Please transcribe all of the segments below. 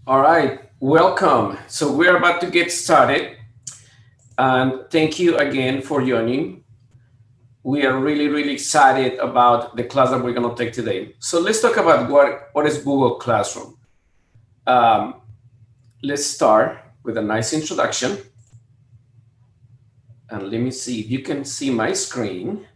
All right, welcome. So we're about to get started, and thank you again for joining. We are really excited about the class that we're going to take today. So let's talk about what is Google Classroom. Um, let's start with a nice introduction, and let me see if you can see my screen.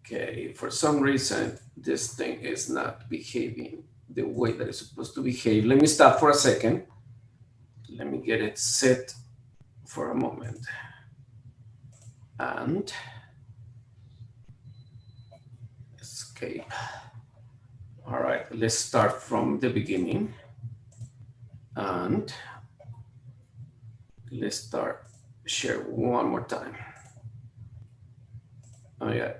Okay, for some reason this thing is not behaving the way that it's supposed to behave. Let me stop for a second. Let me get it set for a moment. And escape. All right, let's start from the beginning. And let's start share one more time. Oh yeah.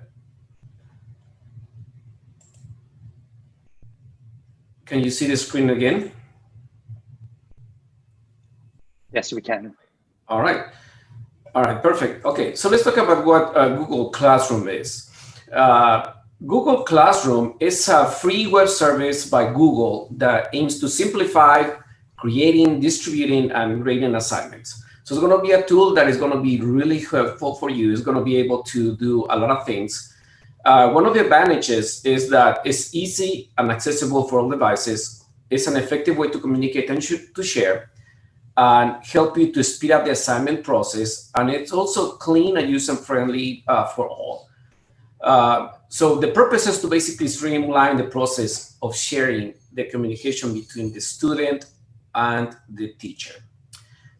Can you see the screen again? Yes, we can. All right. All right, perfect. Okay, so let's talk about what Google Classroom is. Uh, Google Classroom is a free web service by Google that aims to simplify creating, distributing, and grading assignments. So it's going to be a tool that is going to be really helpful for you. It's going to be able to do a lot of things. One of the advantages is that it's easy and accessible for all devices. It's an effective way to communicate and to share and help you to speed up the assignment process. And it's also clean and user-friendly for all. So the purpose is to basically streamline the process of sharing the communication between the student and the teacher.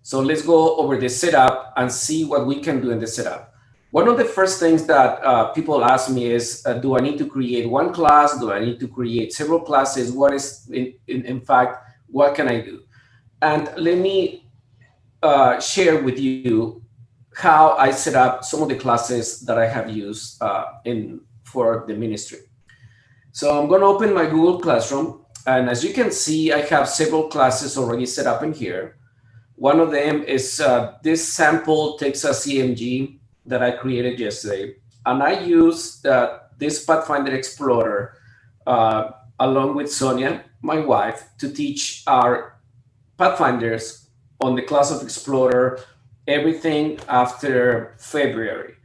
So let's go over the setup and see what we can do in the setup. One of the first things that people ask me is, do I need to create one class? Do I need to create several classes? What is, in fact, what can I do? And let me share with you how I set up some of the classes that I have used for the ministry. So I'm going to open my Google Classroom. And as you can see, I have several classes already set up in here. One of them is this sample Texas EMG that I created yesterday. And I used this Pathfinder Explorer along with Sonia, my wife, to teach our Pathfinders on the class of Explorer everything after February.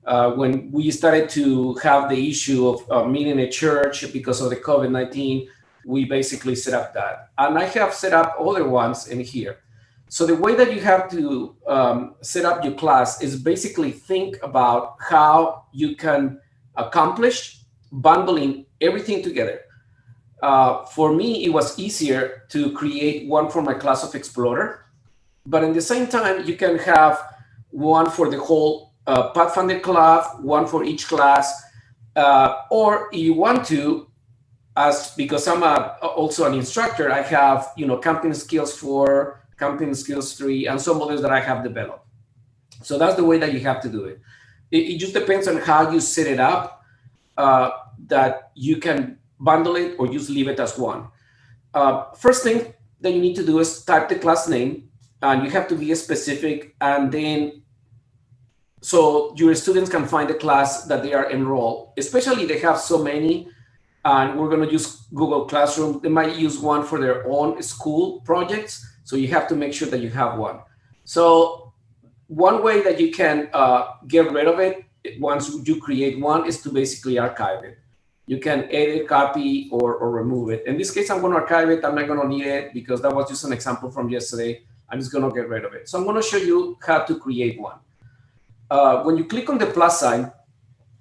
When we started to have the issue of meeting a church because of the COVID-19, we basically set up that. And I have set up other ones in here. So the way that you have to set up your class is basically think about how you can accomplish bundling everything together. For me, it was easier to create one for my class of Explorer, but at the same time, you can have one for the whole Pathfinder class, one for each class, or you want to, as because I'm also an instructor, I have camping skills 4, camping skills 3, and some others that I have developed. So that's the way that you have to do it. It just depends on how you set it up, that you can bundle it or just leave it as one. First thing that you need to do is type the class name, and you have to be specific, and then so your students can find the class that they are enrolled, especially they have so many, and we're going to use Google Classroom. They might use one for their own school projects, so you have to make sure that you have one. So one way that you can get rid of it once you create one is to basically archive it. You can edit, copy, or remove it. In this case, I'm going to archive it. I'm not going to need it because that was just an example from yesterday. I'm just going to get rid of it. So I'm going to show you how to create one. When you click on the plus sign,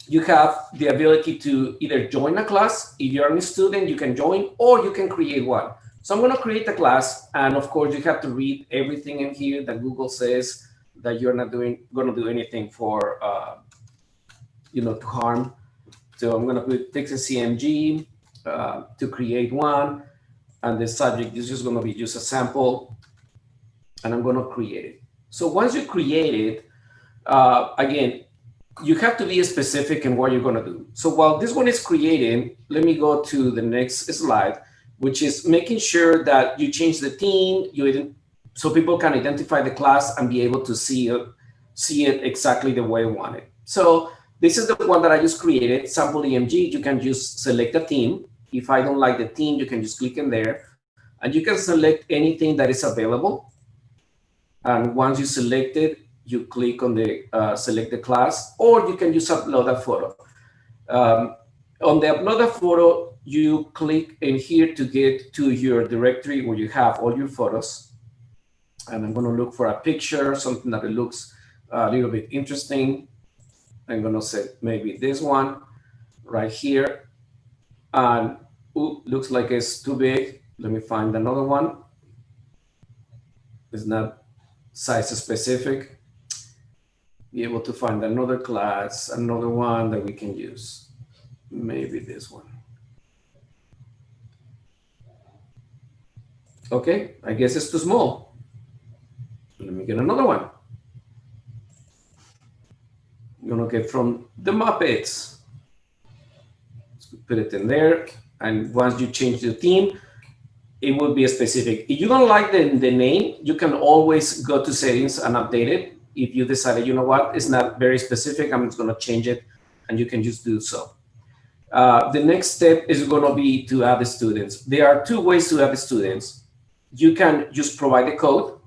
you have the ability to either join a class. If you're a student, you can join, or you can create one. So I'm going to create a class. And of course, you have to read everything in here that Google says that you're not going to do anything for, to harm. So I'm going to put Texas CMG to create one. And the subject is just going to be just a sample. And I'm going to create it. So once you create it, again, you have to be specific in what you're going to do. So while this one is creating, let me go to the next slide, which is making sure that you change the theme, so people can identify the class and be able to see it exactly the way you want it. So This is the one that I just created, sample EMG. You can just select a theme. If I don't like the theme, you can just click in there, and you can select anything that is available. And once you select it, you click on the select the class, or you can just upload a photo. On the upload a photo, you click in here to get to your directory where you have all your photos. And I'm going to look for a picture, something that it looks a little bit interesting. I'm going to say maybe this one right here. And ooh, looks like it's too big. Let me find another one. It's not size specific. Be able to find another class, another one that we can use. Maybe this one. Okay, I guess it's too small. Let me get another one. I'm gonna get from the Muppets. Let's put it in there. And once you change the theme, it will be specific. If you don't like the name, you can always go to settings and update it. If you decided, you know what, it's not very specific, I'm just gonna change it, and you can just do so. The next step is gonna be to add the students. There are two ways to add the students. You can just provide the code,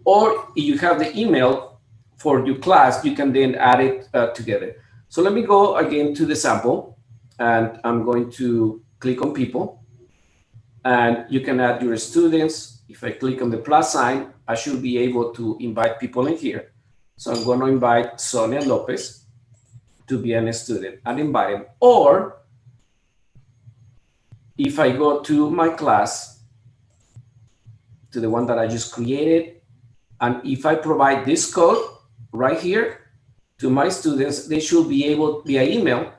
or if you have the email for your class, you can then add it together. So let me go again to the sample, and I'm going to click on people, and you can add your students. If I click on the plus sign, I should be able to invite people in here. So I'm going to invite Sonia Lopez to be a student and invite him. Or if I go to my class, to the one that I just created, and if I provide this code right here to my students, they should be able, via email,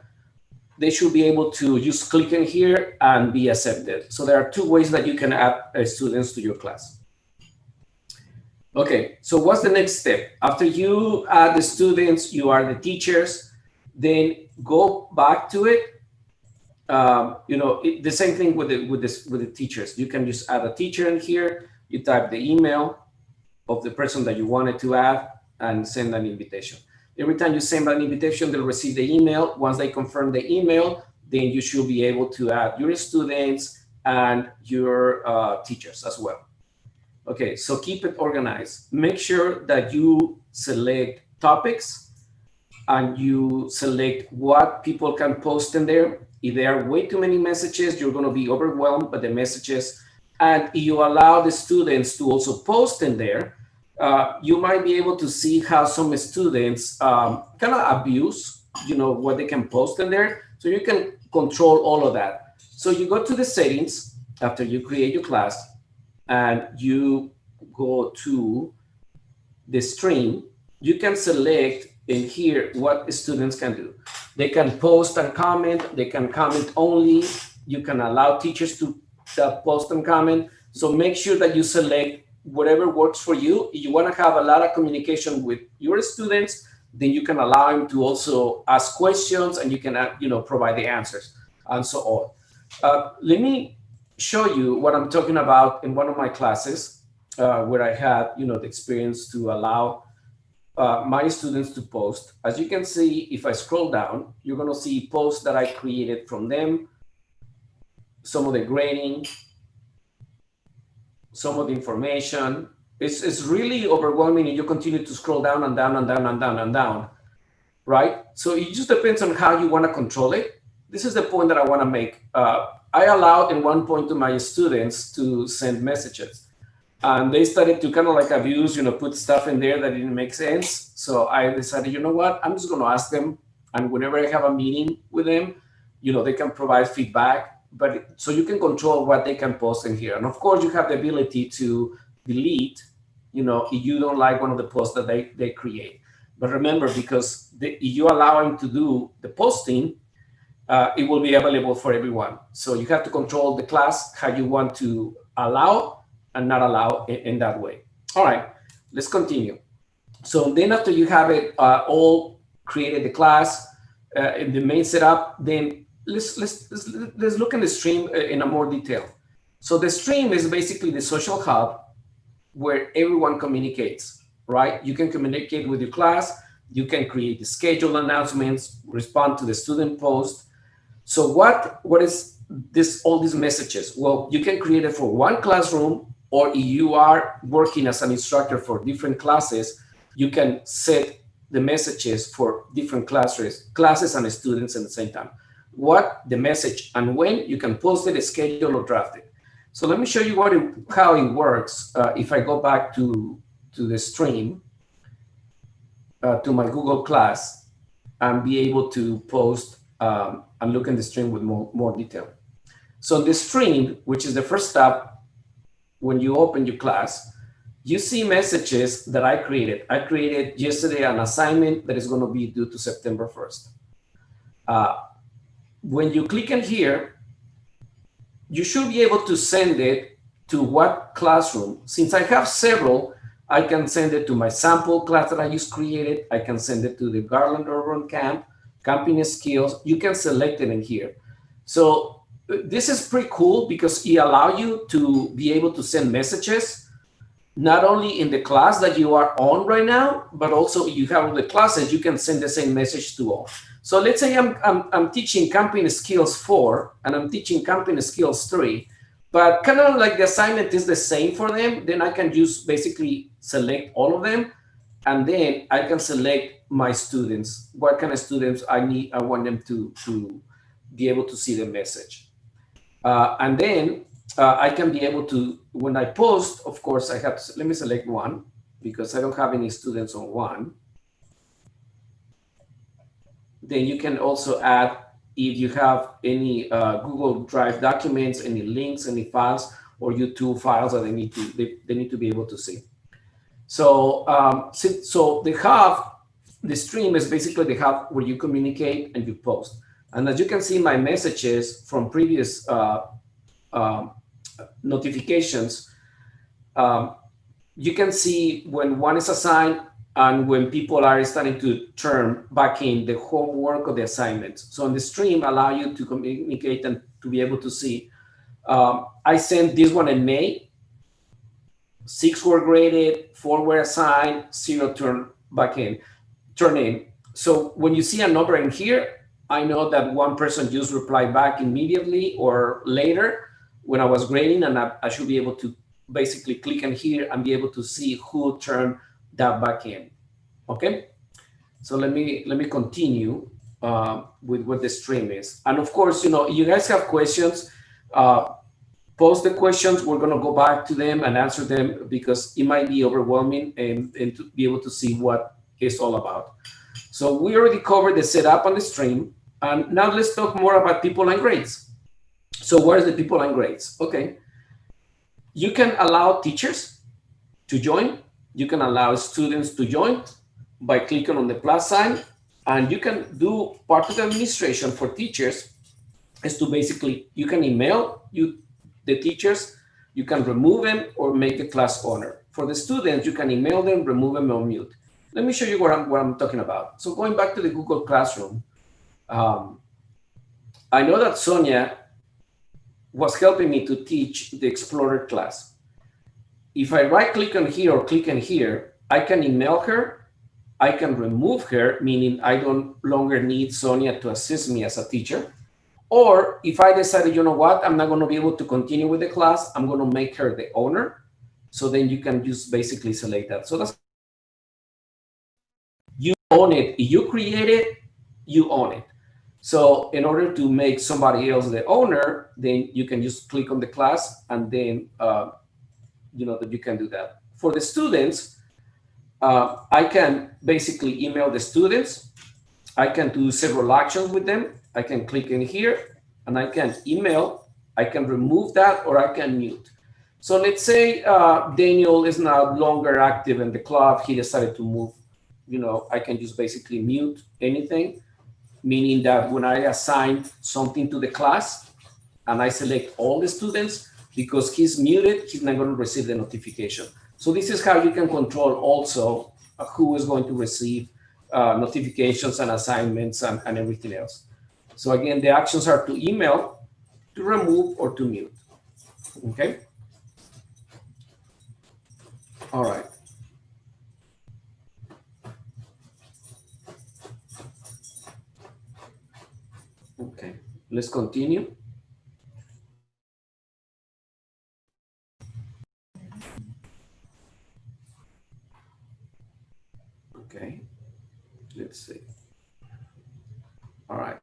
they should be able to just click in here and be accepted. So there are two ways that you can add students to your class. Okay, so what's the next step? After you add the students, you are the teachers, then go back to it. The same thing with the teachers. You can just add a teacher in here. You type the email of the person that you wanted to add and send an invitation. Every time you send an invitation, they'll receive the email. Once they confirm the email, then you should be able to add your students and your teachers as well. Okay, so keep it organized. Make sure that you select topics and you select what people can post in there. If there are way too many messages, you're going to be overwhelmed by the messages. And if you allow the students to also post in there, you might be able to see how some students kind of abuse, what they can post in there. So you can control all of that. So you go to the settings after you create your class, and you go to the stream. You can select in here what students can do. They can post and comment. They can comment only. You can allow teachers to post and comment. So make sure that you select whatever works for you. If you want to have a lot of communication with your students, then you can allow them to also ask questions, and you can provide the answers and so on. Let me show you what I'm talking about in one of my classes where I had the experience to allow my students to post. As you can see, if I scroll down, you're going to see posts that I created from them, some of the grading, some of the information. It's really overwhelming, and you continue to scroll down and down and down and down and down, right? So it just depends on how you want to control it. This is the point that I want to make. I allowed in one point to my students to send messages, and they started to kind of like abuse, put stuff in there that didn't make sense. So I decided, you know what, I'm just going to ask them, and whenever I have a meeting with them, they can provide feedback. But so you can control what they can post in here. And of course, you have the ability to delete, if you don't like one of the posts that they create. But remember, because if you allow them to do the posting, it will be available for everyone. So you have to control the class, how you want to allow and not allow in that way. All right, let's continue. So then after you have it all created, the class in the main setup, then let's look at the stream in a more detail. So the stream is basically the social hub where everyone communicates, right? You can communicate with your class. You can create the schedule announcements, respond to the student post. So what is this, all these messages? Well, you can create it for one classroom, or if you are working as an instructor for different classes, you can set the messages for different classes and students at the same time. What the message and when you can post it, schedule, or draft it. So let me show you how it works. If I go back to the stream, to my Google class, and be able to post and look in the stream with more detail. So the stream, which is the first step, when you open your class, you see messages that I created. I created yesterday an assignment that is going to be due to September 1st. When you click in here, you should be able to send it to what classroom. Since I have several, I can send it to my sample class that I just created. I can send it to the Garland Urban Camp, Camping Skills. You can select it in here. So this is pretty cool because it allows you to be able to send messages not only in the class that you are on right now, but also you have the classes, you can send the same message to all. So let's say I'm teaching Camping Skills 4 and I'm teaching Camping Skills 3, but kind of like the assignment is the same for them, then I can just basically select all of them, and then I can select my students, what kind of students I want them to be able to see the message. And then I can be able to, when I post, of course, I have to, let me select one because I don't have any students on one. Then you can also add, if you have any Google Drive documents, any links, any files, or YouTube files that they need to be able to see. So, so the hub, the stream is basically the hub where you communicate and you post. And as you can see, my messages from previous notifications, you can see when one is assigned and when people are starting to turn back in the homework or the assignments. So on the stream, allow you to communicate and to be able to see. I sent this one in May. 6 were graded, 4 were assigned, 0 turn in. So when you see a number in here, I know that one person just replied back immediately or later when I was grading, and I should be able to basically click in here and be able to see who turned that back in. Okay, so let me continue with what the stream is. And of course, you guys have questions, post the questions. We're going to go back to them and answer them because it might be overwhelming and to be able to see what it's all about. So we already covered the setup on the stream, and now let's talk more about people and grades. So where's the people and grades? Okay, you can allow teachers to join. You can allow students to join by clicking on the plus sign, and you can do part of the administration for teachers is to basically, you can email the teachers, you can remove them or make the class owner. For the students, you can email them, remove them, or mute. Let me show you what I'm talking about. So going back to the Google Classroom, I know that Sonia was helping me to teach the Explorer class. If I right click on here or click on here, I can email her, I can remove her, meaning I don't longer need Sonia to assist me as a teacher. Or if I decided, you know what, I'm not going to be able to continue with the class, I'm going to make her the owner. So then you can just basically select that. So that's, you own it. If you create it, you own it. So in order to make somebody else the owner, then you can just click on the class and then, that you can do that. For the students, I can basically email the students. I can do several actions with them. I can click in here and I can email, I can remove that, or I can mute. So let's say Daniel is no longer active in the club. He decided to move, I can just basically mute anything, meaning that when I assign something to the class and I select all the students, because he's muted, he's not going to receive the notification. So this is how you can control also who is going to receive notifications and assignments and everything else. So again, the actions are to email, to remove, or to mute. Okay. All right. Let's continue. Okay, let's see. All right.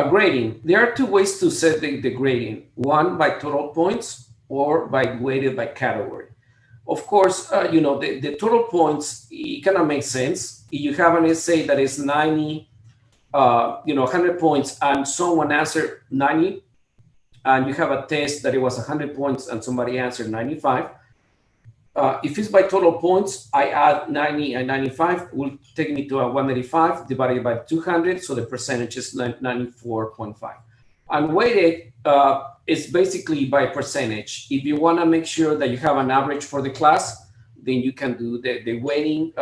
Grading. There are two ways to set the grading. One by total points or by weighted by category. Of course, the total points, it kind of makes sense. If you have an essay that is 90, 100 points and someone answered 90, and you have a test that it was 100 points and somebody answered 95, if it's by total points, I add 90 and 95 will take me to a 185 divided by 200. So the percentage is 94.5. And weighted is basically by percentage. If you want to make sure that you have an average for the class, then you can do the weighting,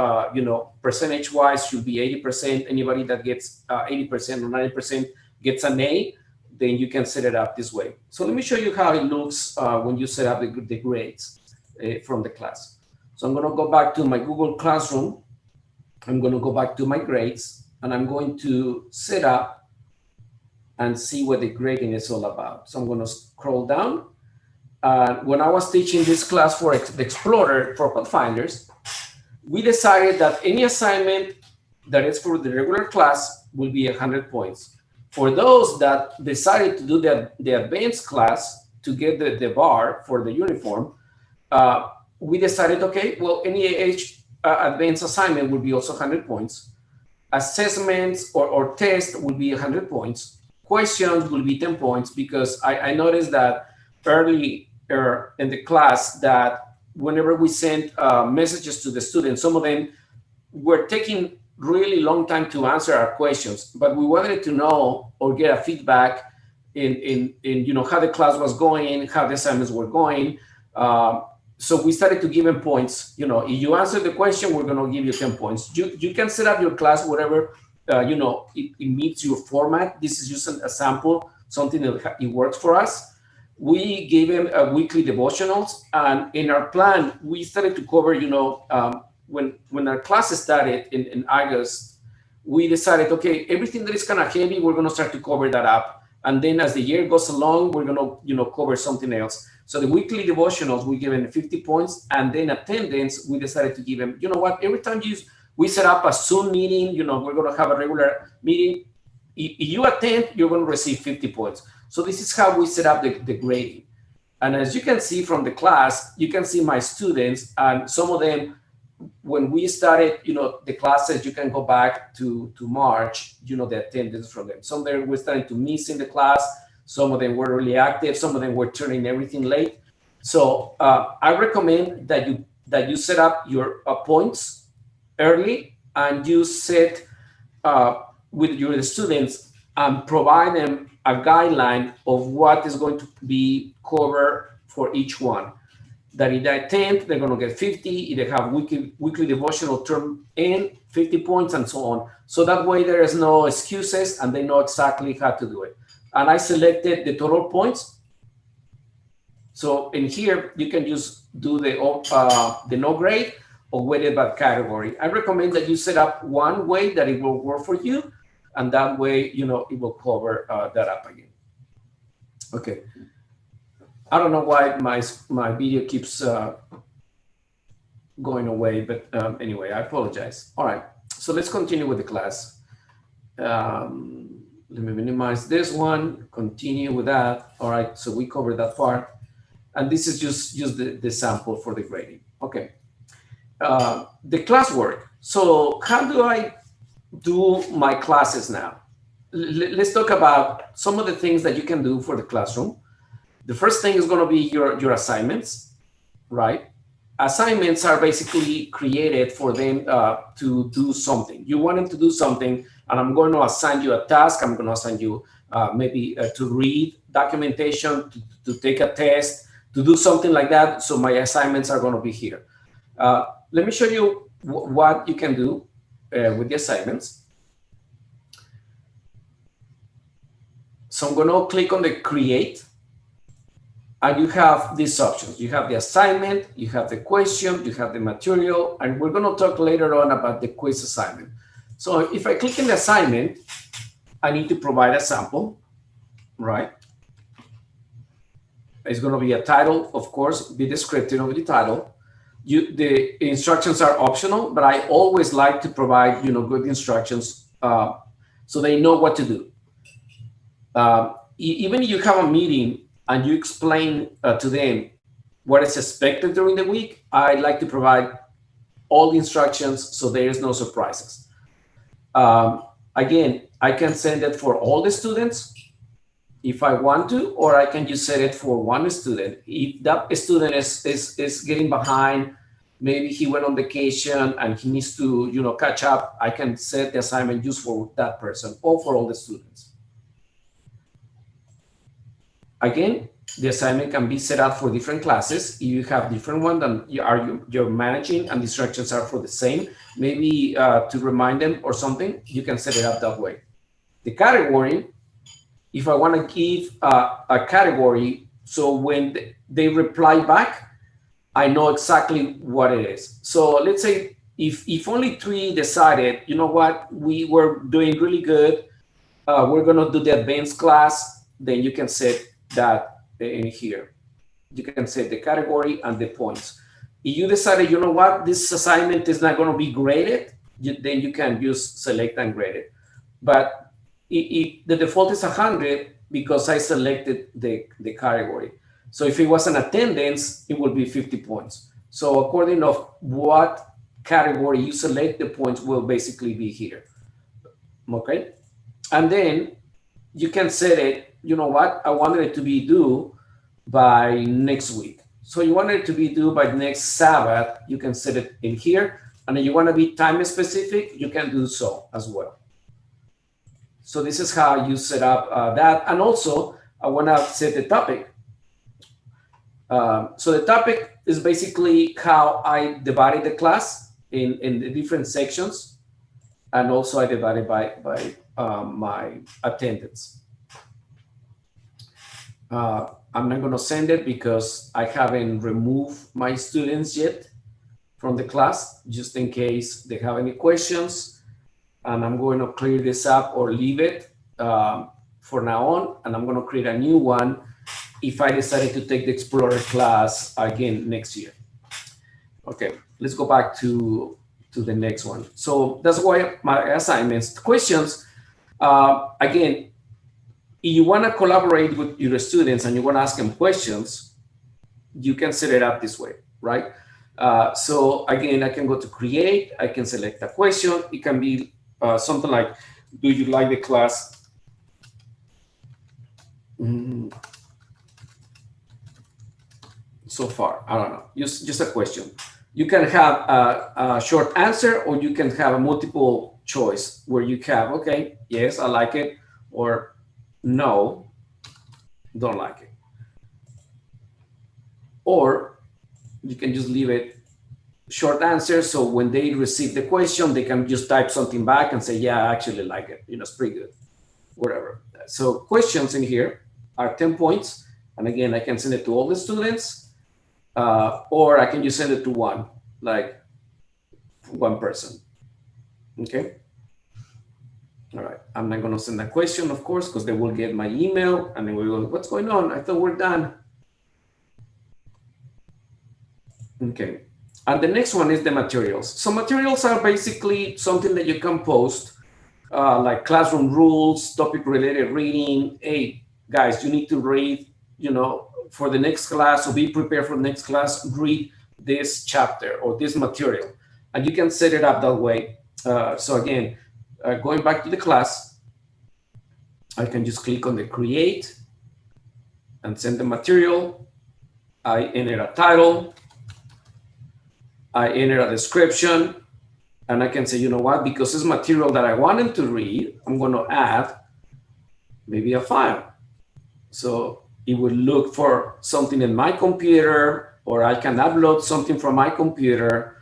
percentage wise should be 80%. Anybody that gets 80% or 90% gets an A, then you can set it up this way. So let me show you how it looks when you set up the grades from the class. So I'm going to go back to my Google Classroom. I'm going to go back to my grades, and I'm going to set up and see what the grading is all about. So I'm going to scroll down. When I was teaching this class for the Explorer for Pathfinders, we decided that any assignment that is for the regular class will be 100 points. For those that decided to do the advanced class to get the bar for the uniform, we decided, okay, well, any advanced assignment would be also 100 points. Assessments or tests will be 100 points. Questions will be 10 points because I noticed that early in the class that whenever we sent messages to the students, some of them were taking really long time to answer our questions, but we wanted to know or get a feedback in how the class was going, how the assignments were going. So we started to give them points. If you answer the question, we're going to give you 10 points. You can set up your class whatever, it meets your format. This is just a sample, something that it works for us. We gave them a weekly devotionals, and in our plan, we started to cover, when our classes started in August, we decided, okay, everything that is kind of heavy, we're going to start to cover that up. And then as the year goes along, we're going to, cover something else. So the weekly devotionals, we give them 50 points. And then attendance, we decided to give them, every time we set up a Zoom meeting, we're going to have a regular meeting. If you attend, you're going to receive 50 points. So this is how we set up the grading. And as you can see from the class, you can see my students, and some of them, when we started, the classes, you can go back to March, the attendance from them. Some of them were starting to miss in the class. Some of them were really active. Some of them were turning everything late. So I recommend that you set up your points early, and you set with your students and provide them a guideline of what is going to be covered for each one. That if they attend, they're going to get 50. If they have weekly devotional term in, 50 points, and so on. So that way there is no excuses, and they know exactly how to do it. And I selected the total points. So in here, you can just do the no grade or weighted by category. I recommend that you set up one way that it will work for you, and that way, it will cover that up again. Okay. I don't know why my video keeps going away, but anyway, I apologize. All right, so let's continue with the class. Let me minimize this one, continue with that. All right, so we covered that part. And this is just the sample for the grading. Okay, the classwork. So how do I do my classes now? Let's talk about some of the things that you can do for the classroom. The first thing is going to be your assignments, right? Assignments are basically created for them to do something. You want them to do something, and I'm going to assign you a task. I'm going to assign you maybe to read documentation, to take a test, to do something like that. So my assignments are going to be here. Let me show you what you can do with the assignments. So I'm going to click on the create. And you have these options. You have the assignment, you have the question, you have the material, and we're going to talk later on about the quiz assignment. So if I click on the assignment, I need to provide a sample, right? It's going to be a title, of course, be descriptive of the title. The instructions are optional, but I always like to provide, good instructions so they know what to do. Even if you have a meeting and you explain to them what is expected during the week, I like to provide all the instructions so there is no surprises. Again, I can send it for all the students if I want to, or I can just set it for one student. If that student is getting behind, maybe he went on vacation and he needs to, catch up, I can set the assignment just for that person or for all the students. Again, the assignment can be set up for different classes. If you have different ones than you're managing and the instructions are for the same, maybe to remind them or something, you can set it up that way. The category, if I want to give a category, so when they reply back, I know exactly what it is. So let's say if only 3 decided, you know what, we were doing really good, we're going to do the advanced class, then you can set that in here. You can set the category and the points. If you decided, you know what, this assignment is not going to be graded, then you can just select and grade it. But the default is 100 because I selected the category. So if it was an attendance, it would be 50 points. So according to what category you select, the points will basically be here. Okay? And then you can set it, you know what, I wanted it to be due by next week. So you want it to be due by next Sabbath, you can set it in here. And if you want to be time specific, you can do so as well. So this is how you set up that. And also, I want to set the topic. So the topic is basically how I divided the class in the different sections. And also I divided by my attendance. I'm not going to send it because I haven't removed my students yet from the class, just in case they have any questions. And I'm going to clear this up or leave it for now on. And I'm going to create a new one if I decided to take the Explorer class again next year. Okay, let's go back to the next one. So that's why my assignments, questions, again, if you want to collaborate with your students and you want to ask them questions, you can set it up this way, right? So again, I can go to create, I can select a question. It can be something like, do you like the class? So far, I don't know, just a question. You can have a short answer, or you can have a multiple choice where you have, okay, yes, I like it, or no, don't like it. Or you can just leave it short answer. So when they receive the question, they can just type something back and say, yeah, I actually like it. It's pretty good, whatever. So questions in here are 10 points. And again, I can send it to all the students. Or I can just send it to one person. Okay. All right. I'm not going to send a question, of course, because they will get my email and they will go, what's going on? I thought we're done. Okay. And the next one is the materials. So materials are basically something that you can post, like classroom rules, topic related reading. Hey, guys, you need to read, for the next class, or be prepared for the next class, read this chapter or this material. And you can set it up that way. So again, going back to the class, I can just click on the create and send the material. I enter a title. I enter a description. And I can say, you know what, because it's material that I want them to read, I'm going to add maybe a file. So it will look for something in my computer, or I can upload something from my computer,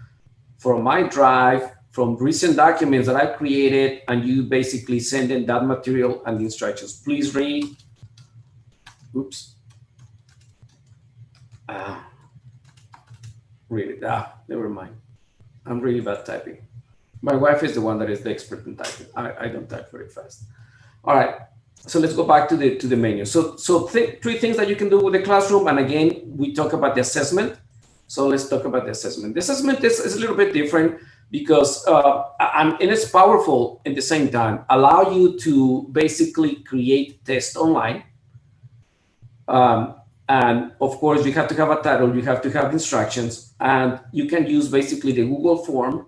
from my drive, from recent documents that I created, and you basically send in that material and the instructions. Please read. Oops. Read it. Never mind. I'm really bad typing. My wife is the one that is the expert in typing. I don't type very fast. All right. So let's go back to the menu. So three things that you can do with the classroom. And again, we talk about the assessment. So let's talk about the assessment. The assessment is a little bit different because and it's powerful at the same time. Allow you to basically create tests online. Um, and of course, you have to have a title. You have to have instructions, and you can use basically the Google form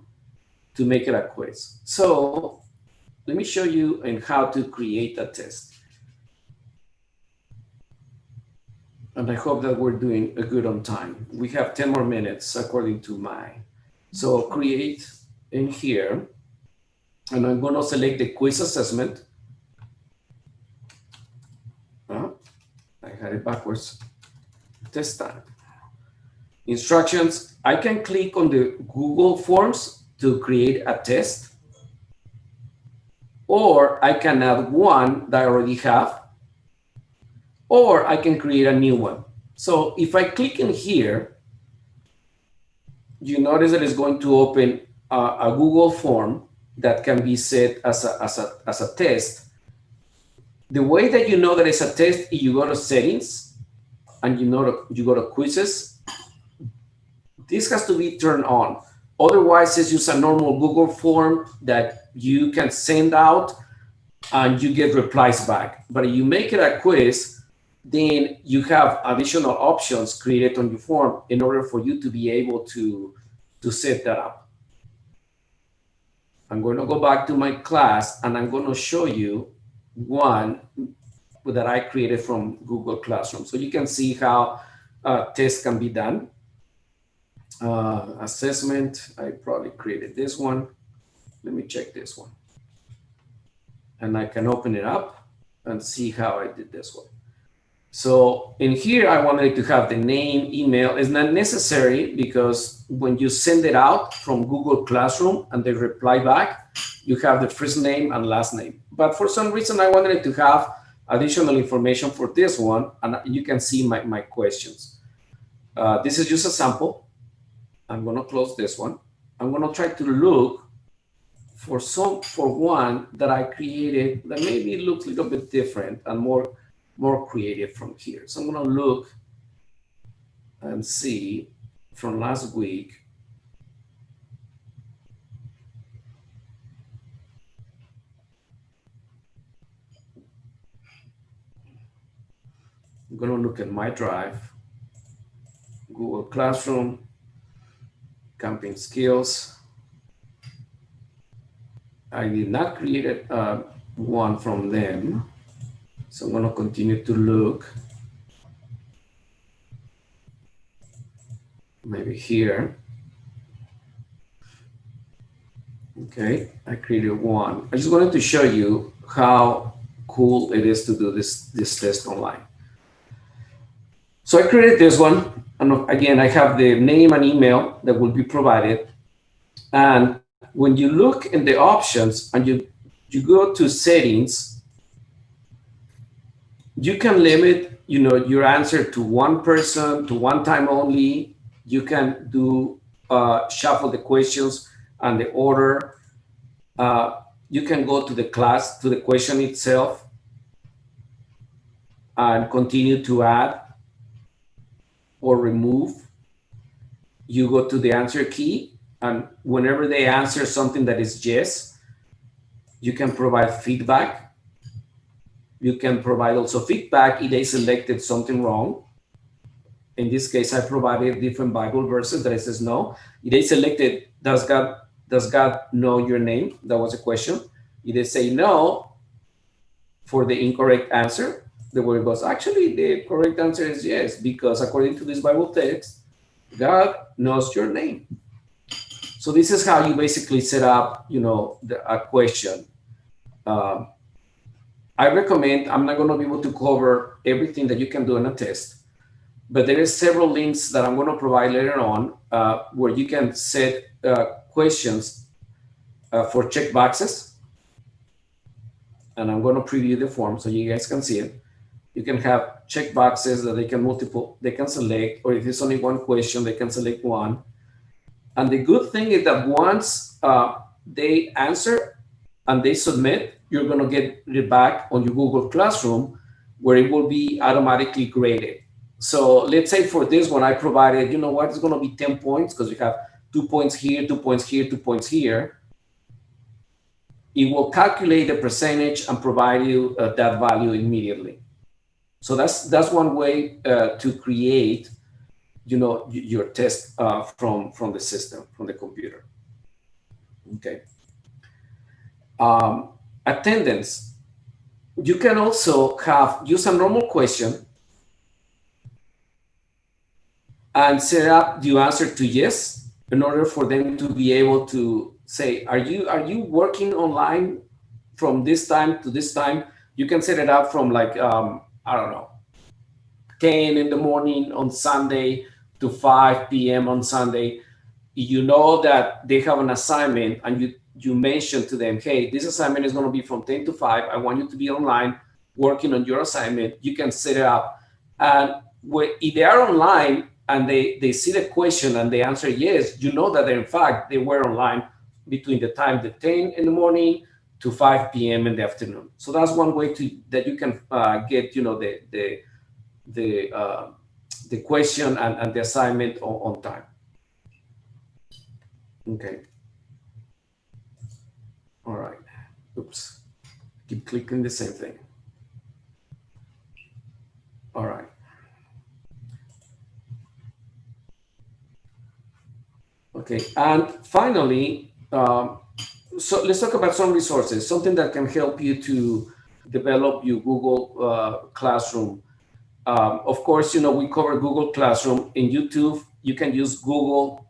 to make it a quiz. So let me show you in how to create a test. And I hope that we're doing a good on time. We have 10 more minutes according to my. So create in here, and I'm going to select the quiz assessment. I had it backwards. Test time. Instructions. I can click on the Google Forms to create a test, or I can add one that I already have, or I can create a new one. So if I click in here, you notice that it's going to open a Google form that can be set as a test. The way that you know that it's a test is you go to settings and you go to quizzes. This has to be turned on. Otherwise, it's just a normal Google form that you can send out and you get replies back. But if you make it a quiz, then you have additional options created on your form in order for you to be able to set that up. I'm going to go back to my class and I'm going to show you one that I created from Google Classroom. So you can see how tests can be done. Assessment, I probably created this one. Let me check this one. And I can open it up and see how I did this one. So in here, I wanted to have the name, email. It's not necessary because when you send it out from Google Classroom and they reply back, you have the first name and last name. But for some reason, I wanted to have additional information for this one, and you can see my questions. This is just a sample. I'm going to close this one. I'm going to try to look for one that I created that maybe looks a little bit different and more creative from here. So I'm going to look and see from last week. I'm going to look at my drive, Google Classroom, camping skills. I did not create one from them. So I'm going to continue to look. Maybe here. Okay, I created one. I just wanted to show you how cool it is to do this test online. So I created this one. And again, I have the name and email that will be provided. And when you look in the options and you go to settings, you can limit, your answer to one person, to one time only. You can do shuffle the questions and the order. You can go to the class, to the question itself, and continue to add or remove. You go to the answer key, and whenever they answer something that is yes, you can provide feedback. You can provide also feedback if they selected something wrong. In this case, I provided different Bible verses that it says no. If they selected, does God know your name? That was a question. If they say no for the incorrect answer, the word goes, actually, the correct answer is yes, because according to this Bible text, God knows your name. So this is how you basically set up, a question. I recommend, I'm not going to be able to cover everything that you can do in a test, but there is several links that I'm going to provide later on where you can set questions for checkboxes. And I'm going to preview the form so you guys can see it. You can have checkboxes that they can select, or if it's only one question, they can select one. And the good thing is that once they answer and they submit, you're going to get it back on your Google Classroom where it will be automatically graded. So let's say for this one, I provided, you know what, it's going to be 10 points because you have 2 points here, 2 points here, 2 points here. It will calculate the percentage and provide you that value immediately. So that's one way to create, you know, your test from the system, from the computer. Okay. Attendance. You can also use a normal question and set up the answer to yes in order for them to be able to say, are you working online from this time to this time? You can set it up from like I don't know, 10 in the morning on Sunday to 5 p.m. on Sunday. You know that they have an assignment and you mention to them, hey, this assignment is going to be from 10 to 5. I want you to be online working on your assignment. You can set it up. And if they are online and they see the question and they answer yes, you know that in fact they were online between the time the 10 in the morning to 5 p.m. in the afternoon. So that's one way that you can get, you know, the question and the assignment on time. Okay. All right. Oops. Keep clicking the same thing. All right. Okay. And finally, so let's talk about some resources, something that can help you to develop your Google Classroom. Of course, you know, we cover Google Classroom in YouTube. You can use Google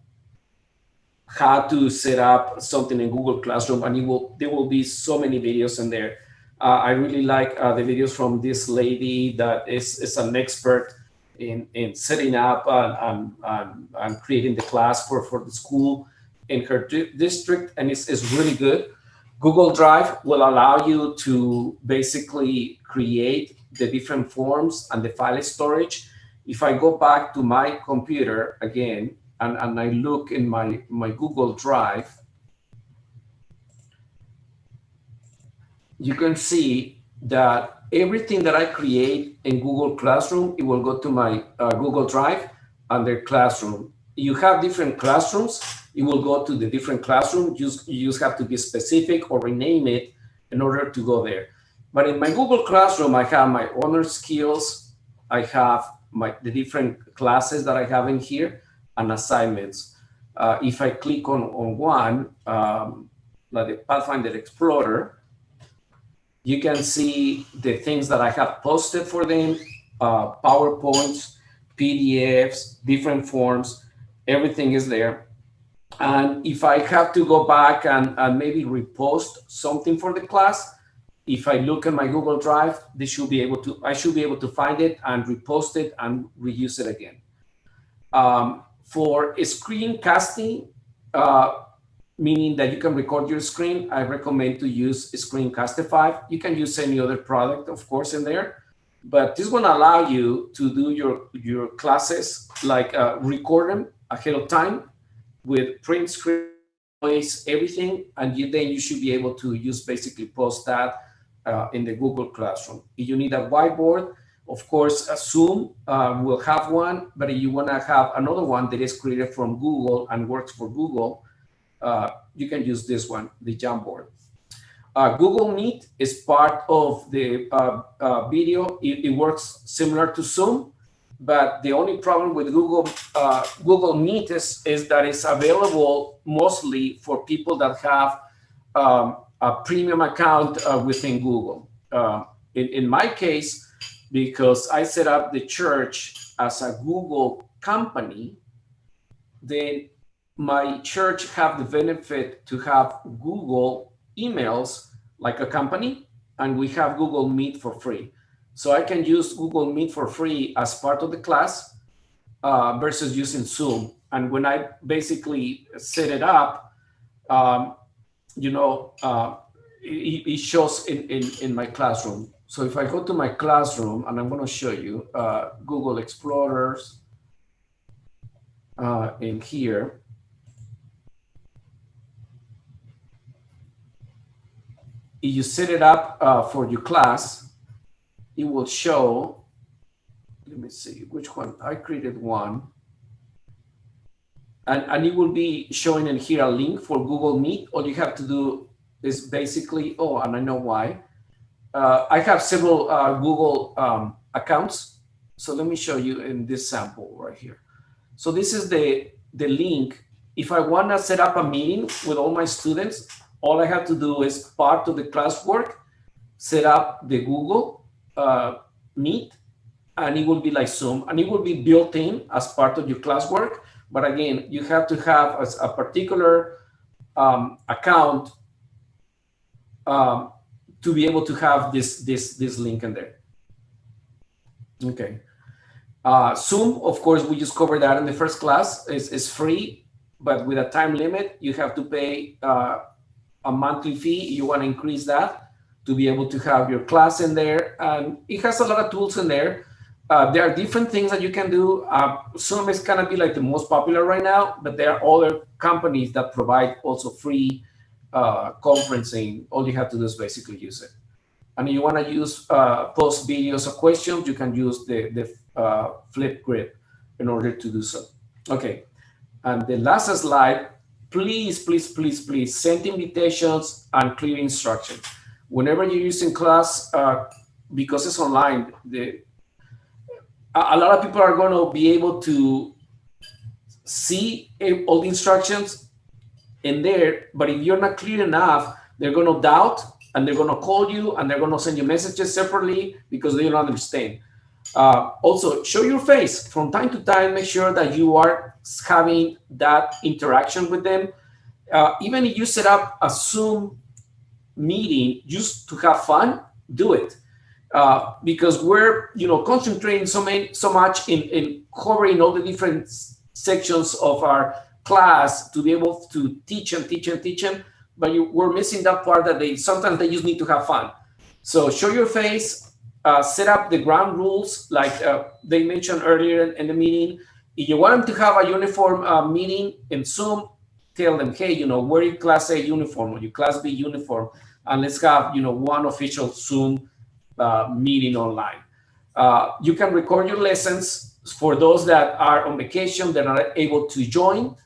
how to set up something in Google Classroom, and there will be so many videos in there. I really like the videos from this lady that is an expert in setting up and creating the class for the school in her district, and it's really good. Google Drive will allow you to basically create the different forms and the file storage. If I go back to my computer again, and I look in my Google Drive, you can see that everything that I create in Google Classroom, it will go to my Google Drive under Classroom. You have different classrooms, it will go to the different classroom. You just have to be specific or rename it in order to go there. But in my Google Classroom, I have my honor skills, I have the different classes that I have in here, and assignments. If I click on one, like the Pathfinder Explorer, you can see the things that I have posted for them, PowerPoints, PDFs, different forms, everything is there. And if I have to go back and maybe repost something for the class, if I look at my Google Drive, I should be able to find it and repost it and reuse it again. For screencasting, meaning that you can record your screen, I recommend to use Screencastify. You can use any other product, of course, in there, but this will allow you to do your classes, like record them ahead of time with print screen, noise, everything, and then you should be able to basically post that in the Google Classroom. If you need a whiteboard, of course, Zoom will have one, but if you want to have another one that is created from Google and works for Google, you can use this one, the Jamboard. Google Meet is part of the video. It works similar to Zoom, but the only problem with Google Meet is that it's available mostly for people that have a premium account within Google. In my case, because I set up the church as a Google company, then my church have the benefit to have Google emails like a company, and we have Google Meet for free. So I can use Google Meet for free as part of the class versus using Zoom. And when I basically set it up, it shows in my classroom. So if I go to my classroom, and I'm going to show you Google Explorers in here. if you set it up for your class, it will show, let me see, which one? I created one. And it will be showing in here a link for Google Meet. All you have to do is basically, oh, and I know why. I have several Google accounts. So let me show you in this sample right here. So this is the link. If I want to set up a meeting with all my students, all I have to do is part of the classwork, set up the Google Meet, and it will be like Zoom, and it will be built in as part of your classwork. But again, you have to have a particular account to be able to have this link in there. Okay. Zoom, of course, we just covered that in the first class. Is free, but with a time limit. You have to pay a monthly fee. You want to increase that to be able to have your class in there. And it has a lot of tools in there. There are different things that you can do. Zoom is kind of be like the most popular right now, but there are other companies that provide also free conferencing. All you have to do is basically use it. And if you want to use post videos or questions, you can use the flip grid in order to do so. Okay, and the last slide, please, please, please, please send invitations and clear instructions. Whenever you're using class, because it's online, a lot of people are going to be able to see all the instructions in there, but if you're not clear enough, they're going to doubt, and they're going to call you, and they're going to send you messages separately because they don't understand. Also, show your face from time to time. Make sure that you are having that interaction with them. Even if you set up a Zoom meeting just to have fun, do it. Because we're concentrating so much in covering all the different sections of our class to be able to teach and teach and teach them, but we're missing that part that sometimes they just need to have fun. So show your face, set up the ground rules like they mentioned earlier in the meeting. If you want them to have a uniform meeting in Zoom, tell them, hey, wear your class A uniform or your class B uniform, and let's have one official Zoom meeting online. You can record your lessons for those that are on vacation, that are able to join.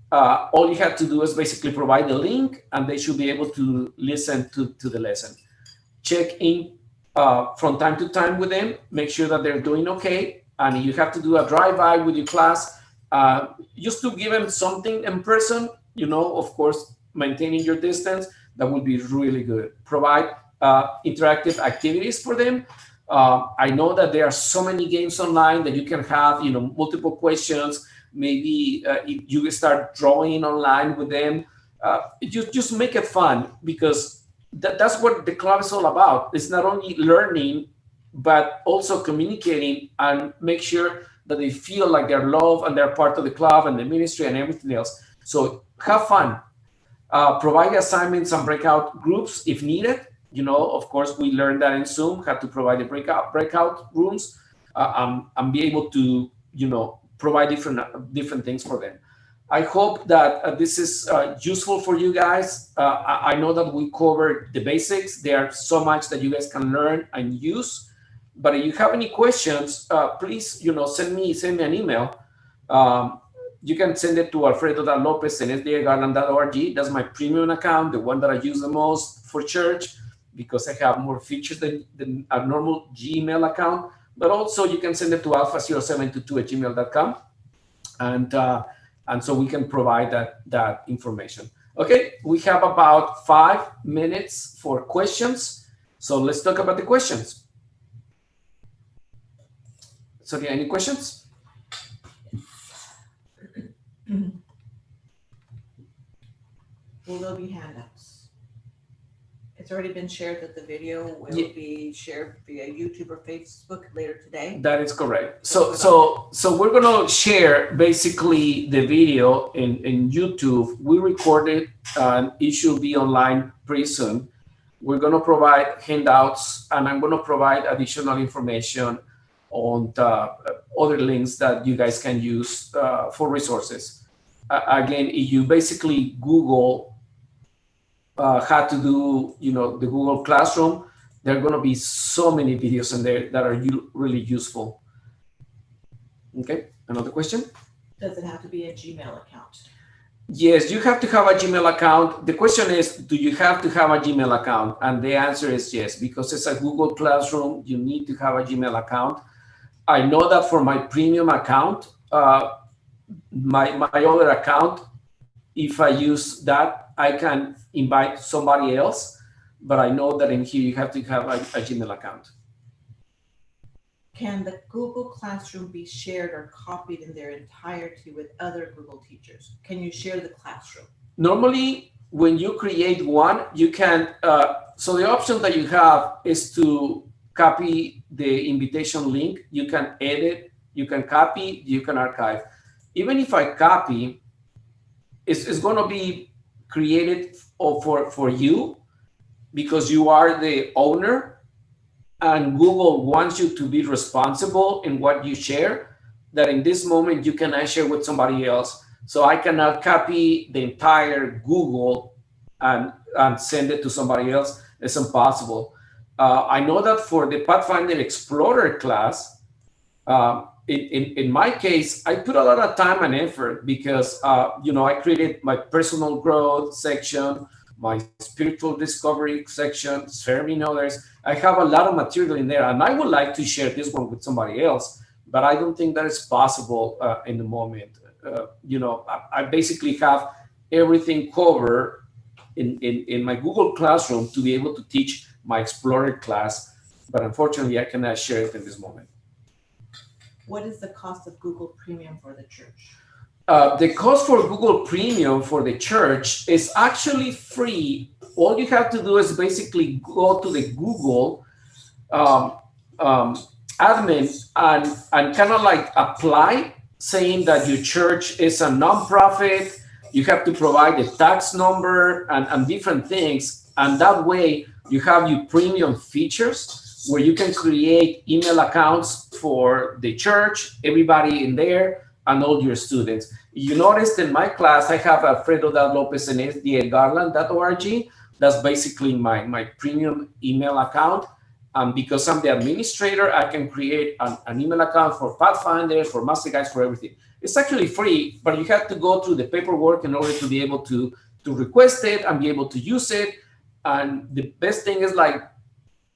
All you have to do is basically provide the link, and they should be able to listen to the lesson. Check in from time to time with them, make sure that they're doing okay. And if you have to do a drive-by with your class, just to give them something in person, of course, maintaining your distance, that would be really good. Provide interactive activities for them. I know that there are so many games online that you can have, multiple questions. Maybe if you start drawing online with them, just make it fun, because that's what the club is all about. It's not only learning, but also communicating, and make sure that they feel like they're loved and they're part of the club and the ministry and everything else. So have fun. Provide assignments and breakout groups if needed. Of course, we learned that in Zoom, have to provide the breakout rooms and be able to, provide different things for them. I hope that this is useful for you guys. I know that we covered the basics. There's so much that you guys can learn and use. But if you have any questions, please, send me an email. You can send it to alfredo.lopez@sdagarland.org. That's my premium account, the one that I use the most for church, because I have more features than a normal Gmail account. But also you can send it to alpha0722@gmail.com. And so we can provide that information. Okay, we have about 5 minutes for questions. So let's talk about the questions. So any questions? Will there be handouts? It's already been shared that the video will be shared via YouTube or Facebook later today. That is correct. So we're gonna share basically the video in YouTube. We recorded and it should be online pretty soon. We're gonna provide handouts, and I'm gonna provide additional information on the other links that you guys can use for resources. Again, if you basically Google how to do, the Google Classroom, there are going to be so many videos in there that are really useful. Okay, another question? Does it have to be a Gmail account? Yes, you have to have a Gmail account. The question is, do you have to have a Gmail account? And the answer is yes, because it's a Google Classroom, you need to have a Gmail account. I know that for my premium account, my other account, if I use that, I can invite somebody else, but I know that in here you have to have a Gmail account. Can the Google Classroom be shared or copied in their entirety with other Google teachers? Can you share the classroom? Normally, when you create one, you can, so the option that you have is to copy the invitation link. You can edit, you can copy, you can archive. Even if I copy, it's going to be created for you because you are the owner, and Google wants you to be responsible in what you share, that in this moment you cannot share with somebody else. So I cannot copy the entire Google and send it to somebody else. It's impossible. I know that for the Pathfinder Explorer class, in my case, I put a lot of time and effort because, I created my personal growth section, my spiritual discovery section, Fermi others. I have a lot of material in there, and I would like to share this one with somebody else, but I don't think that is possible in the moment. I basically have everything covered in my Google Classroom to be able to teach my Explorer class, but unfortunately, I cannot share it in this moment. What is the cost of Google Premium for the church? The cost for Google Premium for the church is actually free. All you have to do is basically go to the Google admin and kind of like apply, saying that your church is a nonprofit. You have to provide a tax number and different things. And that way you have your premium features where you can create email accounts for the church, everybody in there, and all your students. You noticed in my class, I have Alfredo Lopez and sdagarland.org. That's basically my premium email account. Because I'm the administrator, I can create an email account for Pathfinder, for Master Guides, for everything. It's actually free, but you have to go through the paperwork in order to be able to request it and be able to use it. And the best thing is, like,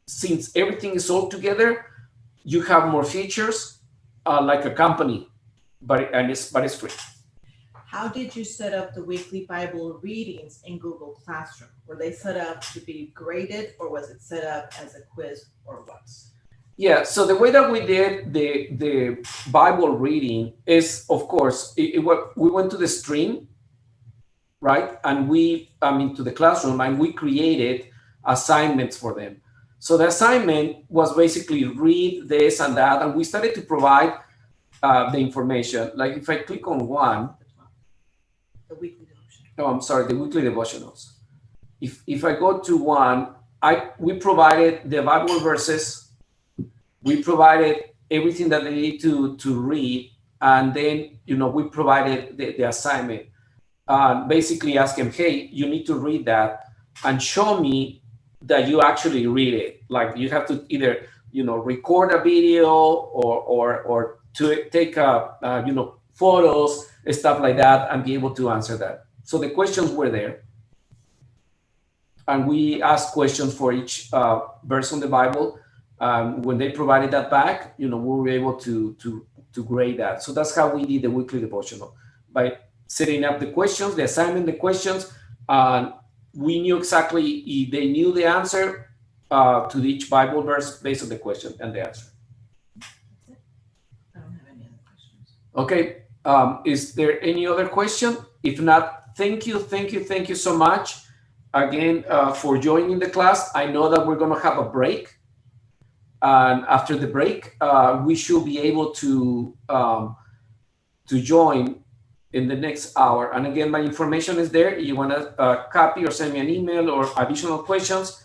since everything is all together, you have more features like a company, but it's free. How did you set up the weekly Bible readings in Google Classroom? Were they set up to be graded, or was it set up as a quiz, or what? Yeah, so the way that we did the Bible reading is, of course, we went to the stream, right? And to the classroom, and we created assignments for them. So the assignment was basically read this and that, and we started to provide the information. Like if I click on one, The weekly devotion. oh, I'm sorry, the weekly devotionals. If I go to one, we provided the Bible verses, we provided everything that they need to read, and then we provided the assignment. Basically ask them, hey, you need to read that and show me that you actually read it. Like you have to either record a video or to take photos, stuff like that, and be able to answer that. So the questions were there, and we asked questions for each verse on the Bible. When they provided that back, we were able to grade that. So that's how we did the weekly devotional, by setting up the questions, the assignment, the questions. We knew exactly if they knew the answer to each Bible verse based on the question and the answer. I don't have any other questions. Okay. Is there any other question? If not, thank you so much again for joining the class. I know that we're going to have a break, and after the break, we should be able to join in the next hour. And again, my information is there. You want to copy or send me an email or additional questions,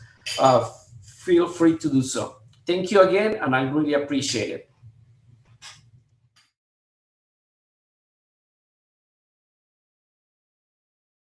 feel free to do so. Thank you again, and I really appreciate it.